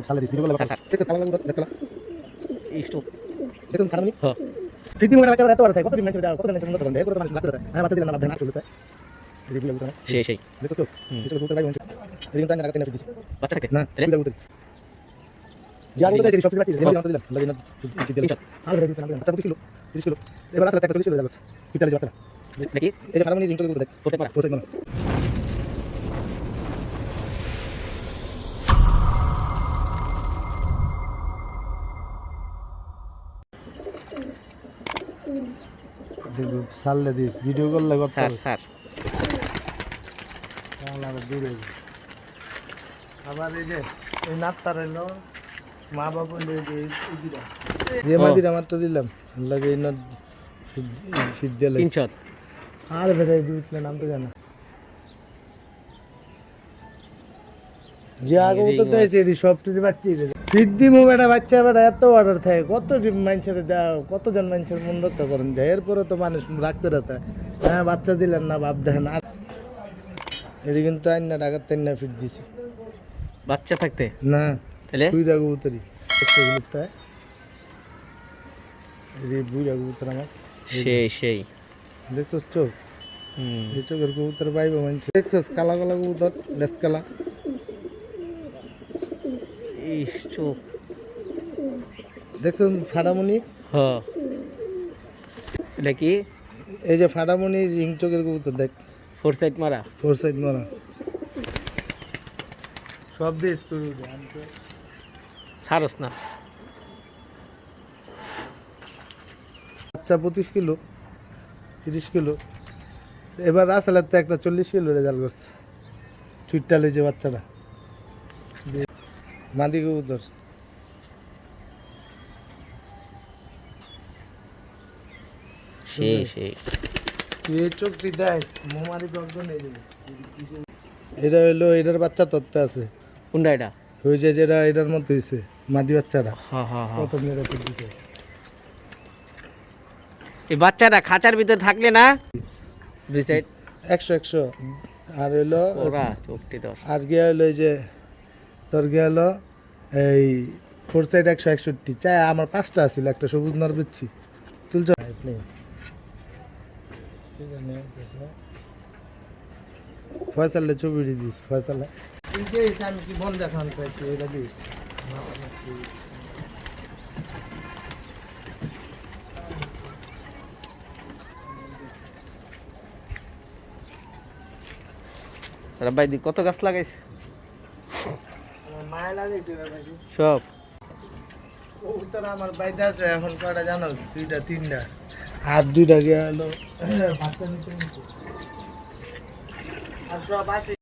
সালে this video করলে শেষ কালা লাগবে লেস কালা স্টপ দেখুন খারাপ নি হ্যাঁ ফিটি মোটা বাচ্চা এত বড় থাকে কত দিন ম্যাচ দাও কত দিন ম্যাচ বন্ধ করে কত মানুষ লাগ করে হ্যাঁ বাচ্চা দিলে না না চলতে রিভিউ লাগবে না সেই দেখো তো কিছু করতে পারবে রিভিউ তাই না কাটতে না ফিটি বাচ্চা থাকে না তুই দেখো যা করতে চাই সব ফিটি দিলাম দিলাম লাগে না ফিটি দিলাম আর রিভিউ না বাচ্চা 30 কিলো এবার আসলে 30 কিলো যাবে ফিটালে যাবে না নাকি এই যে ফার্মানি রিং করে দেখ পোস্ট করা পোস্ট মানে দেখো সাললে দিস ভিডিও করলে করতে স্যার আবার এই যে এই নাটটা রইলো মা বাবা যে মাদির আমার তো দিলাম লাগে এই নাট ফিট দিলে 300 আর বেরে দিতে নাম তো জানা যে আগে তো দেইছে এডি সফটওয়্যার বাচ্চি ফিট দি মোবাইলটা বাচ্চা বেটা এত অর্ডার থাকে কত মানুষের দাও কতজন মানুষের মন রক্ষা করেন যায় এরপরে তো মানুষ রাখতে রাখতে হ্যাঁ বাচ্চা দিলেন না বাপ দেখেন আর এডি কিন্তু আইন না ঢাকার তাই না ফিট দিছি বাচ্চা থাকতে না তাহলে তুই রাখবো উতরি বুঝ রাখবো উত্তর আমার সেই দেখছস চোখ এই চোখের কবুতর পাইবো মানুষ দেখছস কালা কালা কবুতর লেস কালা স্টপ দেখছস ফাডামণি হ্যাঁ এটা কি এই যে ফাডামণি রিং চোখের কবুতর দেখ ফোর সাইড মারা ফোর সাইড মারা সব দিয়ে স্কুল সারস না বাচ্চা 25 কিলো 30 কিলো এবার আসলে তো একটা 40 কিলো রেজাল্ট করছে চুইটটা লই যে বাচ্চাটা মাদি কবুতর সেই তুই এই চোখটি দেখ মোমারি দগ্ধ নেই এটা হইলো এটার বাচ্চা তত্ত্বে আছে কোনটা এটা ওই যে যেটা এটার মতো হয়েছে মাদি বাচ্চাটা হ্যাঁ কত মেরে দিতে এই বাচ্চাটা খাঁচার ভিতরে থাকলে না দুই সাইড 100 আর হইলো ওরা চোখটি দশ আর গিয়া হইলো এই যে তোর গিয়া হলো এই ফোর সাইড 161 চাই আমার 5টা আছিল একটা সবুজ নর বেচছি তুলছ ফয়সালে ছবি দিস ফয়সালে আমি কি বন্ধ দেখান পাইছি এটা দিস রাব্বাই দি কত গাছ লাগাইছে মায়া লাগাইছে সব উত্তর আমার বাইতে আছে এখন কয়টা জানো 2টা 3টা আর 2টা গিয়ে হলো বাচ্চা নিতে আর সব আসে